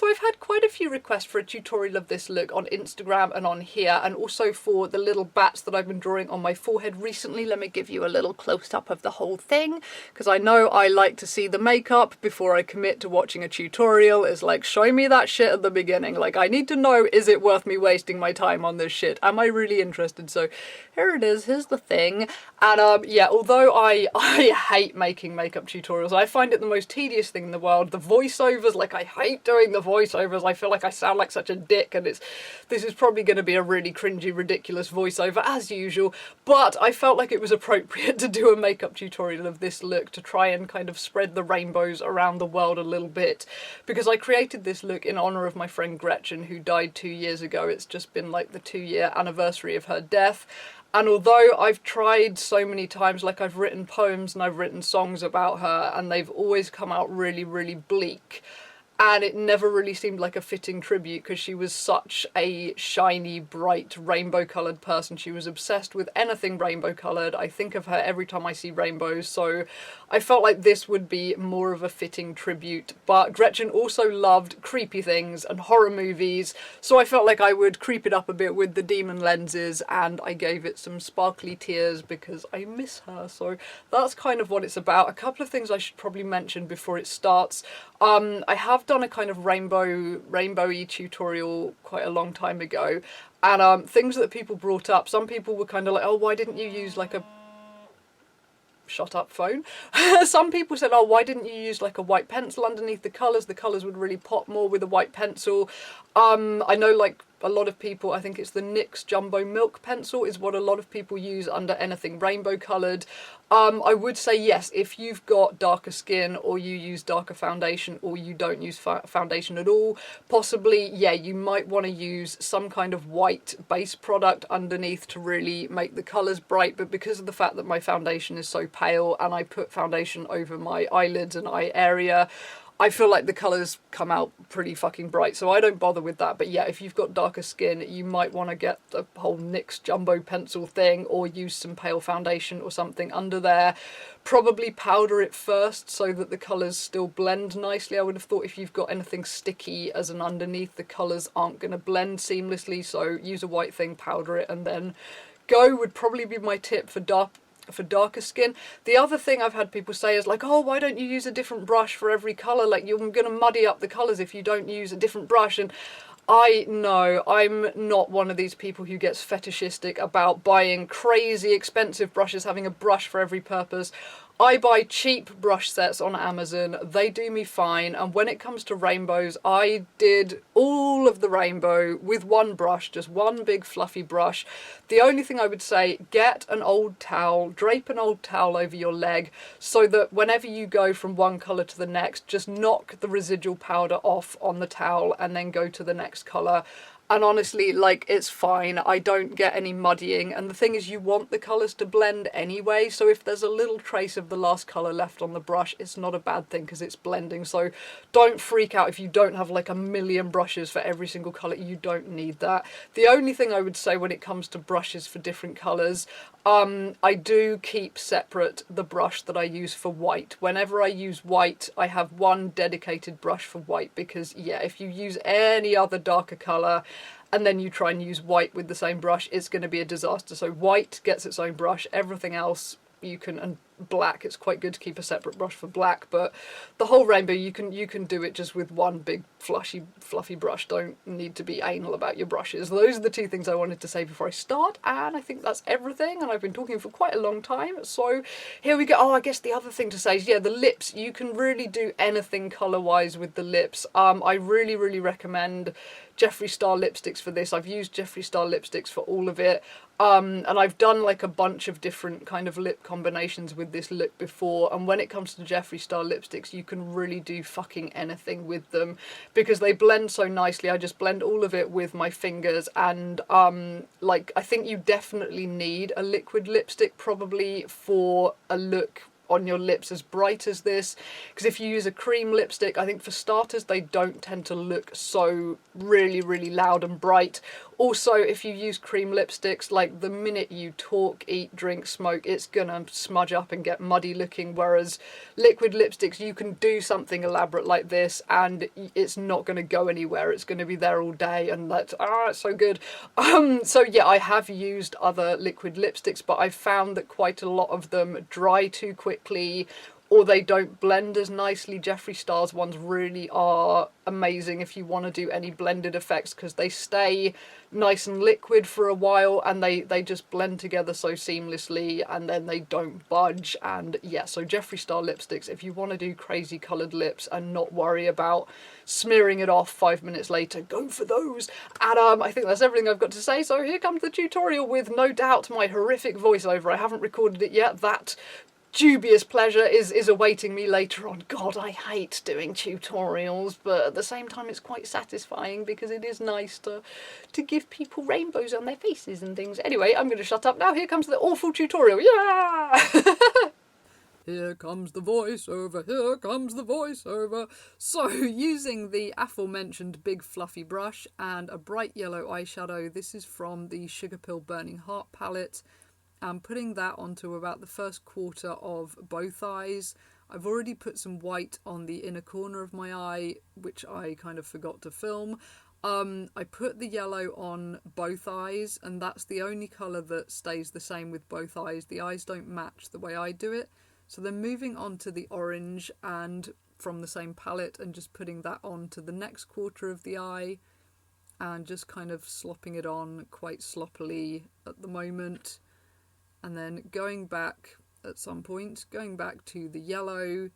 So I've had quite a few requests for a tutorial of this look on Instagram and on here, and also for the little bats that I've been drawing on my forehead recently. Let me give you a little close-up of the whole thing, because I know I like to see the makeup before I commit to watching a tutorial. It's like, show me that shit at the beginning. Like, I need to know, is it worth me wasting my time on this shit? Am I really interested? So here it is, here's the thing. And yeah, although I hate making makeup tutorials, I find it the most tedious thing in the world. The voiceovers, like, I hate doing the voiceovers. I feel like I sound like such a dick, and this is probably going to be a really cringy, ridiculous voiceover as usual, but I felt like it was appropriate to do a makeup tutorial of this look to try and kind of spread the rainbows around the world a little bit, because I created this look in honour of my friend Gretchen, who died 2 years ago. It's just been like the 2-year anniversary of her death. And although I've tried so many times, like I've written poems and I've written songs about her, and they've always come out really, really bleak, and it never really seemed like a fitting tribute, because she was such a shiny, bright, rainbow-coloured person. She was obsessed with anything rainbow-coloured. I think of her every time I see rainbows, so I felt like this would be more of a fitting tribute. But Gretchen also loved creepy things and horror movies, so I felt like I would creep it up a bit with the demon lenses, and I gave it some sparkly tears because I miss her. So that's kind of what it's about. A couple of things I should probably mention before it starts. I have done a kind of rainbowy tutorial quite a long time ago, and things that people brought up, some people were kind of like, oh, why didn't you use like a shut up phone? Some people said, oh, why didn't you use like a white pencil underneath the colours? The colours would really pop more with a white pencil. I know, like, a lot of people, I think it's the NYX Jumbo Milk pencil is what a lot of people use under anything rainbow coloured. I would say yes, if you've got darker skin, or you use darker foundation, or you don't use foundation at all, possibly, yeah, you might want to use some kind of white base product underneath to really make the colours bright. But because of the fact that my foundation is so pale, and I put foundation over my eyelids and eye area, I feel like the colours come out pretty fucking bright, so I don't bother with that. But yeah, if you've got darker skin, you might want to get the whole NYX Jumbo pencil thing, or use some pale foundation or something under there. Probably powder it first so that the colours still blend nicely. I would have thought if you've got anything sticky as an underneath, the colours aren't going to blend seamlessly, so use a white thing, powder it, and then go would probably be my tip for darker skin. The other thing I've had people say is like, oh, why don't you use a different brush for every colour? Like, you're going to muddy up the colours if you don't use a different brush. And I know I'm not one of these people who gets fetishistic about buying crazy expensive brushes, having a brush for every purpose. I buy cheap brush sets on Amazon, they do me fine, and when it comes to rainbows, I did all of the rainbow with one brush, just one big fluffy brush. The only thing I would say, get an old towel, drape an old towel over your leg, so that whenever you go from one colour to the next, just knock the residual powder off on the towel and then go to the next colour. And honestly, like, it's fine. I don't get any muddying. And the thing is, you want the colours to blend anyway. So if there's a little trace of the last colour left on the brush, it's not a bad thing because it's blending. So don't freak out if you don't have like a million brushes for every single colour. You don't need that. The only thing I would say when it comes to brushes for different colours, I do keep separate the brush that I use for white. Whenever I use white, I have one dedicated brush for white, because yeah, if you use any other darker colour and then you try and use white with the same brush, it's going to be a disaster. So white gets its own brush, everything else you can, and black, it's quite good to keep a separate brush for black, but the whole rainbow you can do it just with one big fluffy brush. Don't need to be anal about your brushes. Those are the two things I wanted to say before I start, and I think that's everything, and I've been talking for quite a long time, so here we go. Oh, I guess the other thing to say is, yeah, the lips, you can really do anything colour wise with the lips. I really recommend Jeffree Star lipsticks for this. I've used Jeffree Star lipsticks for all of it, and I've done like a bunch of different kind of lip combinations with this look before, and when it comes to Jeffree Star lipsticks, you can really do fucking anything with them because they blend so nicely. I just blend all of it with my fingers, and like, I think you definitely need a liquid lipstick probably for a look on your lips as bright as this, because if you use a cream lipstick, I think for starters they don't tend to look so really loud and bright. Also, if you use cream lipsticks, like the minute you talk, eat, drink, smoke, it's gonna smudge up and get muddy looking, whereas liquid lipsticks, you can do something elaborate like this and it's not gonna go anywhere. It's gonna be there all day, and that's it's so good. So yeah, I have used other liquid lipsticks, but I've found that quite a lot of them dry too quickly, or they don't blend as nicely. Jeffree Star's ones really are amazing if you want to do any blended effects, because they stay nice and liquid for a while and they just blend together so seamlessly, and then they don't budge. And yeah, so Jeffree Star lipsticks, if you want to do crazy coloured lips and not worry about smearing it off 5 minutes later, go for those. And I think that's everything I've got to say, so here comes the tutorial with no doubt my horrific voiceover. I haven't recorded it yet. That dubious pleasure is awaiting me later on. God, I hate doing tutorials, but at the same time it's quite satisfying because it is nice to give people rainbows on their faces and things. Anyway, I'm going to shut up now. Here comes the awful tutorial. Yeah! Here comes the voiceover, here comes the voiceover. So, using the aforementioned big fluffy brush and a bright yellow eyeshadow, this is from the Sugarpill Burning Heart palette, and putting that onto about the first quarter of both eyes. I've already put some white on the inner corner of my eye, which I kind of forgot to film. I put the yellow on both eyes, and that's the only colour that stays the same with both eyes. The eyes don't match the way I do it. So then moving on to the orange, and from the same palette, and just putting that on to the next quarter of the eye, and just kind of slopping it on quite sloppily at the moment. And then going back at some point, going back to the yellow,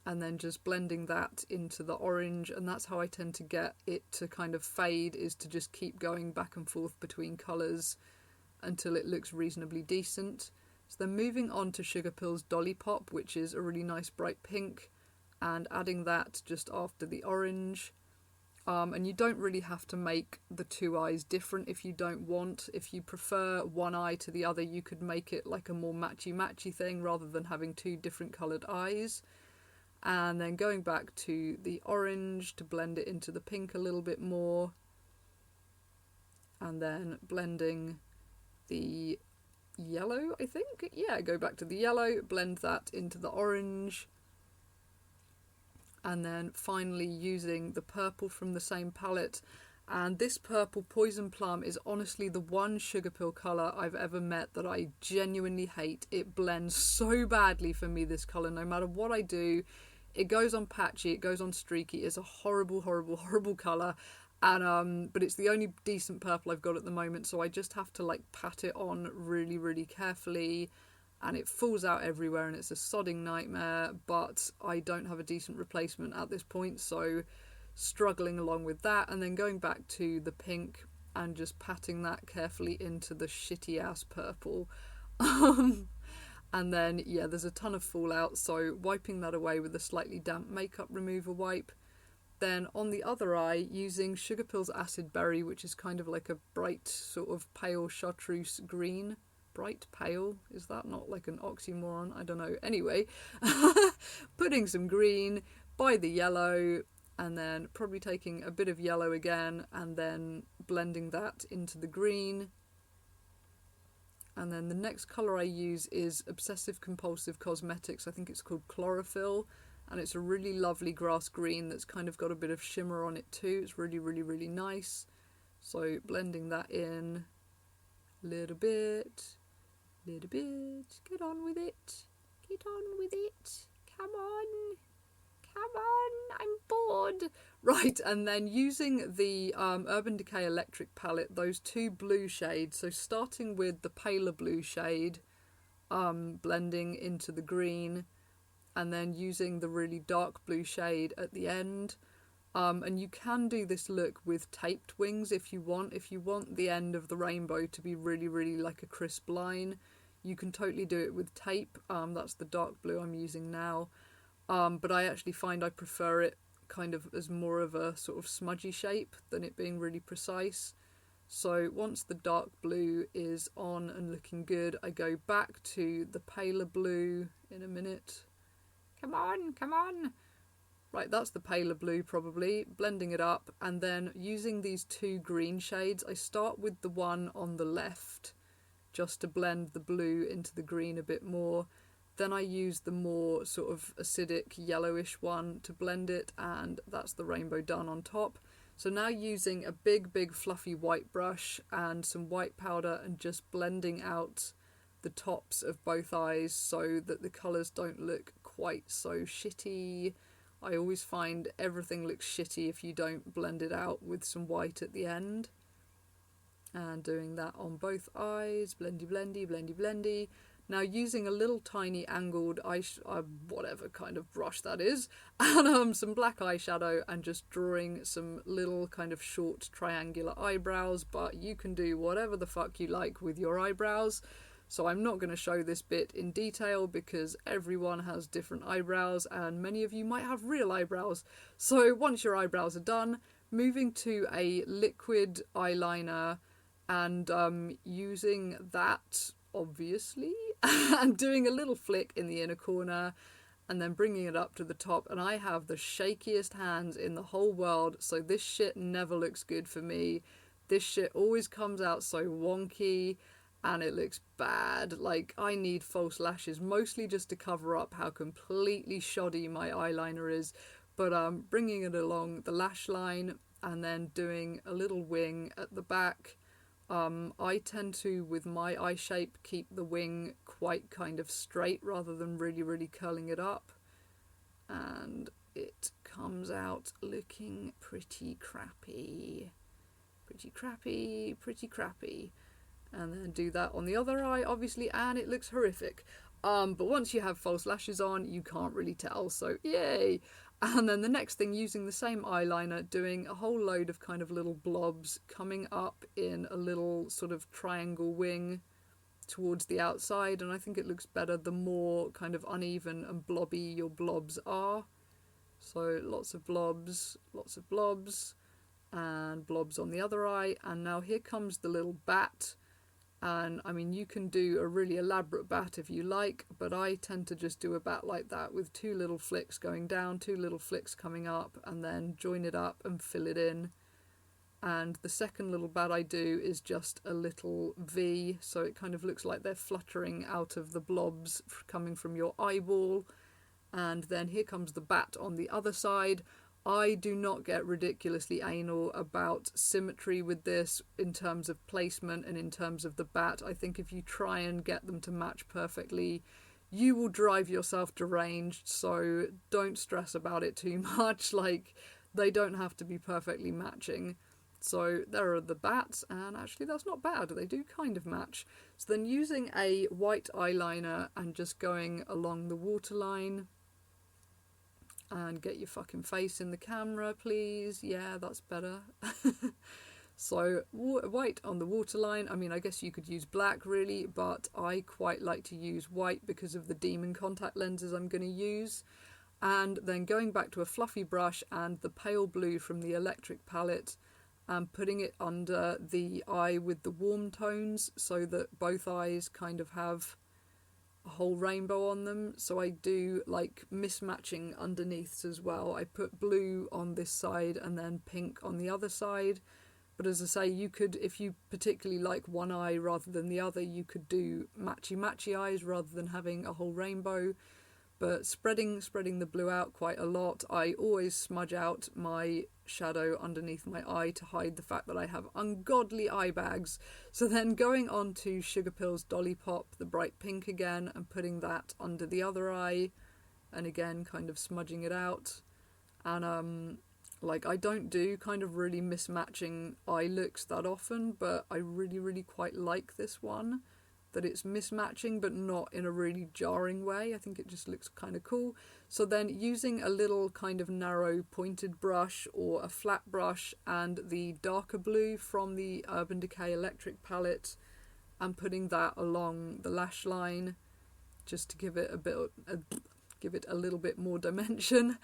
and then just blending that into the orange. And that's how I tend to get it to kind of fade, is to just keep going back and forth between colours until it looks reasonably decent. So then moving on to Sugarpill's Dollypop, which is a really nice bright pink, and adding that just after the orange. And you don't really have to make the two eyes different if you don't want. If you prefer one eye to the other, you could make it like a more matchy-matchy thing rather than having two different coloured eyes. And then going back to the orange to blend it into the pink a little bit more. And then blending the yellow, I think. Yeah, go back to the yellow, blend that into the orange. And then finally using the purple from the same palette. And this purple Poison Plum is honestly the one Sugarpill colour I've ever met that I genuinely hate. It blends so badly for me, this colour. No matter what I do, it goes on patchy, it goes on streaky. It's a horrible colour. And but it's the only decent purple I've got at the moment, so I just have to like pat it on really carefully. And it falls out everywhere and it's a sodding nightmare, but I don't have a decent replacement at this point, so struggling along with that. And then going back to the pink and just patting that carefully into the shitty ass purple. And then, yeah, there's a ton of fallout, so wiping that away with a slightly damp makeup remover wipe. Then on the other eye, using Sugarpill's Acidberry, which is kind of like a bright sort of pale chartreuse green. Bright pale, is that not like an oxymoron? I don't know. Anyway, putting some green by the yellow, and then probably taking a bit of yellow again and then blending that into the green. And then the next colour I use is Obsessive Compulsive Cosmetics. I think it's called Chlorophyll, and it's a really lovely grass green that's kind of got a bit of shimmer on it too. It's really nice. So blending that in a little bit. Get on with it. Come on, I'm bored. Right, and then using the Urban Decay Electric palette, those two blue shades, so starting with the paler blue shade, blending into the green, and then using the really dark blue shade at the end. And you can do this look with taped wings if you want. If you want the end of the rainbow to be really like a crisp line, you can totally do it with tape. That's the dark blue I'm using now. But I actually find I prefer it kind of as more of a sort of smudgy shape than it being really precise. So once the dark blue is on and looking good, I go back to the paler blue in a minute. Come on, come on. Right, that's the paler blue probably, blending it up, and then using these two green shades, I start with the one on the left, just to blend the blue into the green a bit more. Then I use the more sort of acidic yellowish one to blend it, and that's the rainbow done on top. So now using a big fluffy white brush and some white powder and just blending out the tops of both eyes so that the colours don't look quite so shitty. I always find everything looks shitty if you don't blend it out with some white at the end. And doing that on both eyes, blendy, blendy, blendy, blendy. Now using a little tiny angled whatever kind of brush that is, and some black eyeshadow and just drawing some little kind of short triangular eyebrows, but you can do whatever the fuck you like with your eyebrows. So I'm not going to show this bit in detail because everyone has different eyebrows and many of you might have real eyebrows. So once your eyebrows are done, moving to a liquid eyeliner and using that, obviously, and doing a little flick in the inner corner and then bringing it up to the top. And I have the shakiest hands in the whole world, so this shit never looks good for me. This shit always comes out so wonky and it looks bad. Like, I need false lashes mostly just to cover up how completely shoddy my eyeliner is, but bringing it along the lash line and then doing a little wing at the back. I tend to, with my eye shape, keep the wing quite kind of straight rather than really curling it up, and it comes out looking pretty crappy. And then do that on the other eye, obviously, and it looks horrific. But once you have false lashes on, you can't really tell, so yay! And then the next thing, using the same eyeliner, doing a whole load of kind of little blobs coming up in a little sort of triangle wing towards the outside, and I think it looks better the more kind of uneven and blobby your blobs are. So lots of blobs, and blobs on the other eye, and now here comes the little bat. And I mean, you can do a really elaborate bat if you like, but I tend to just do a bat like that with two little flicks going down, two little flicks coming up, and then join it up and fill it in. And the second little bat I do is just a little V, so it kind of looks like they're fluttering out of the blobs coming from your eyeball. And then here comes the bat on the other side. I do not get ridiculously anal about symmetry with this in terms of placement and in terms of the bat. I think if you try and get them to match perfectly, you will drive yourself deranged, so don't stress about it too much. Like, they don't have to be perfectly matching. So there are the bats, and actually that's not bad, they do kind of match. So then using a white eyeliner and just going along the waterline. And get your fucking face in the camera, please. Yeah, that's better. So, white on the waterline. I mean, I guess you could use black, really, but I quite like to use white because of the demon contact lenses I'm going to use. And then going back to a fluffy brush and the pale blue from the electric palette and putting it under the eye with the warm tones so that both eyes kind of have a whole rainbow on them. So I do like mismatching underneaths as well. I put blue on this side and then pink on the other side. But as I say, you could, if you particularly like one eye rather than the other, you could do matchy eyes rather than having a whole rainbow. But spreading the blue out quite a lot. I always smudge out my shadow underneath my eye to hide the fact that I have ungodly eye bags. So then going on to Sugarpill's Dollypop, the bright pink again, and putting that under the other eye, and again kind of smudging it out. And like, I don't do kind of really mismatching eye looks that often, but I really quite like this one. That it's mismatching but not in a really jarring way. I think it just looks kind of cool. So then using a little kind of narrow pointed brush or a flat brush and the darker blue from the Urban Decay electric palette and putting that along the lash line just to give it a little bit more dimension.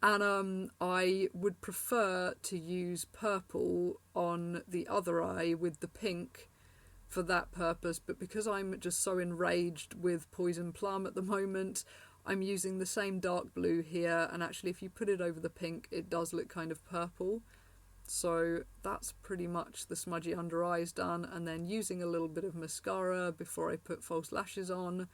And I would prefer to use purple on the other eye with the pink for that purpose, but because I'm just so enraged with Poison Plum at the moment, I'm using the same dark blue here, and actually if you put it over the pink it does look kind of purple. So that's pretty much the smudgy under eyes done, and then using a little bit of mascara before I put false lashes on.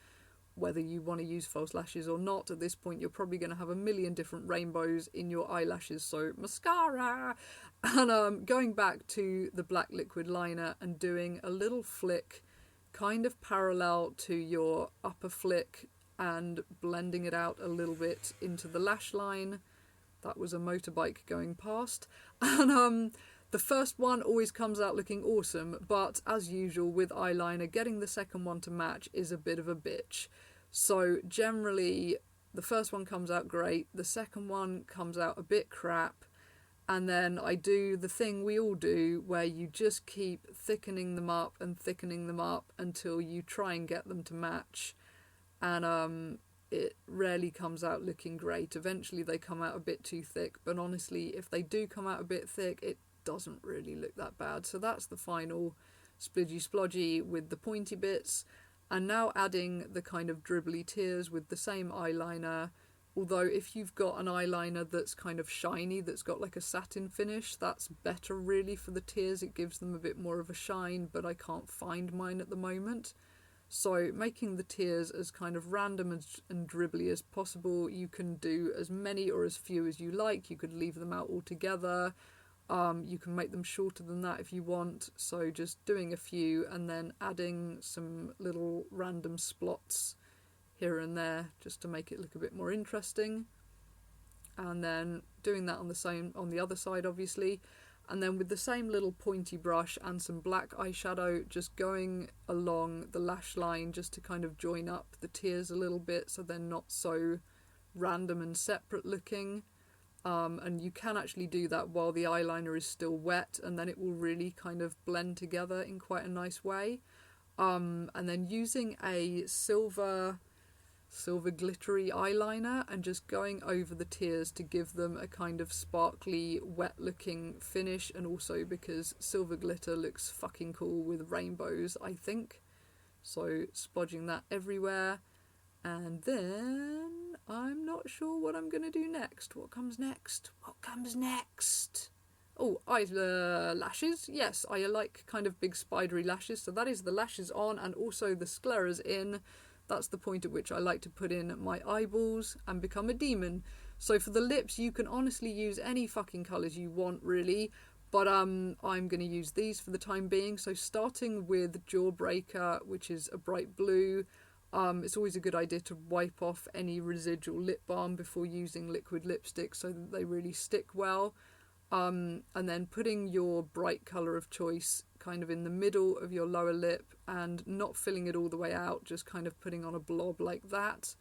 Whether you want to use false lashes or not, at this point you're probably going to have a million different rainbows in your eyelashes, so mascara! And going back to the black liquid liner and doing a little flick kind of parallel to your upper flick and blending it out a little bit into the lash line. That was a motorbike going past. And the first one always comes out looking awesome, but as usual with eyeliner, getting the second one to match is a bit of a bitch. So generally the first one comes out great, the second one comes out a bit crap, and then I do the thing we all do where you just keep thickening them up until you try and get them to match, and it rarely comes out looking great. Eventually they come out a bit too thick, but honestly if they do come out a bit thick it doesn't really look that bad. So that's the final splidgy splodgy with the pointy bits. And now adding the kind of dribbly tears with the same eyeliner, although if you've got an eyeliner that's kind of shiny, that's got like a satin finish, that's better really for the tears, it gives them a bit more of a shine, but I can't find mine at the moment. So making the tears as kind of random and dribbly as possible. You can do as many or as few as you like, you could leave them out altogether. You can make them shorter than that if you want, so just doing a few and then adding some little random splots here and there just to make it look a bit more interesting, and then doing that on the other side obviously, and then with the same little pointy brush and some black eyeshadow just going along the lash line just to kind of join up the tears a little bit so they're not so random and separate looking. And you can actually do that while the eyeliner is still wet, and then it will really kind of blend together in quite a nice way. And then using a silver glittery eyeliner and just going over the tears to give them a kind of sparkly, wet looking finish, and also because silver glitter looks fucking cool with rainbows, I think. So splodging that everywhere. And then I'm not sure what I'm going to do next. What comes next? Oh, lashes. Yes, I like kind of big spidery lashes. So that is the lashes on and also the scleras in. That's the point at which I like to put in my eyeballs and become a demon. So for the lips, you can honestly use any fucking colours you want, really. But I'm going to use these for the time being. So starting with Jawbreaker, which is a bright blue. It's always a good idea to wipe off any residual lip balm before using liquid lipstick so that they really stick well. And then putting your bright colour of choice kind of in the middle of your lower lip and not filling it all the way out, just kind of putting on a blob like that.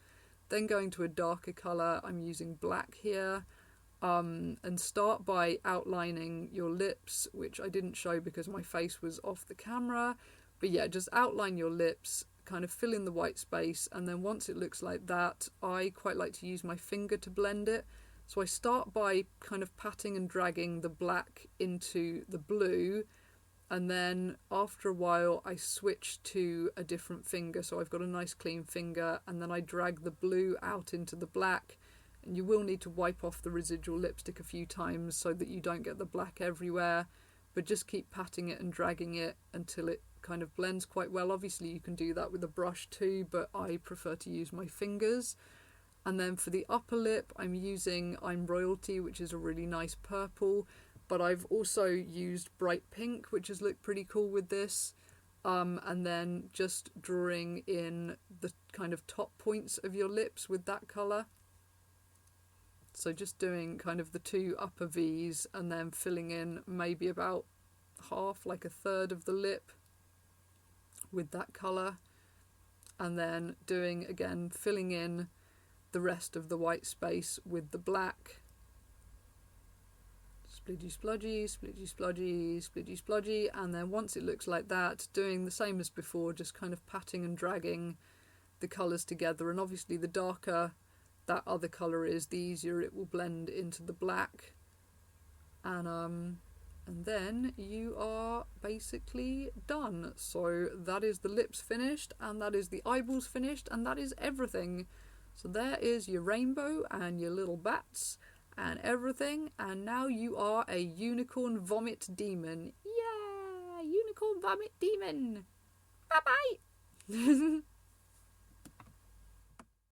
Then going to a darker colour, I'm using black here. And start by outlining your lips, which I didn't show because my face was off the camera. But yeah, just outline your lips, kind of fill in the white space, and then once it looks like that, I quite like to use my finger to blend it. So I start by kind of patting and dragging the black into the blue, and then after a while I switch to a different finger, so I've got a nice clean finger, and then I drag the blue out into the black. And you will need to wipe off the residual lipstick a few times so that you don't get the black everywhere, but just keep patting it and dragging it until it kind of blends quite well. Obviously you can do that with a brush too, but I prefer to use my fingers. And then for the upper lip, I'm using I'm Royalty, which is a really nice purple, but I've also used bright pink, which has looked pretty cool with this. And then just drawing in the kind of top points of your lips with that colour. So just doing kind of the two upper V's and then filling in maybe about half, like a third of the lip with that colour. And then doing, again, filling in the rest of the white space with the black. Splidgy splodgy, splidgy splodgy, splidgy splodgy. And then once it looks like that, doing the same as before, just kind of patting and dragging the colours together. And obviously the darker that other colour is, the easier it will blend into the black. And then you are basically done. So that is the lips finished, and that is the eyeballs finished, and that is everything. So there is your rainbow and your little bats and everything, and now you are a unicorn vomit demon. Yeah, unicorn vomit demon. Bye bye.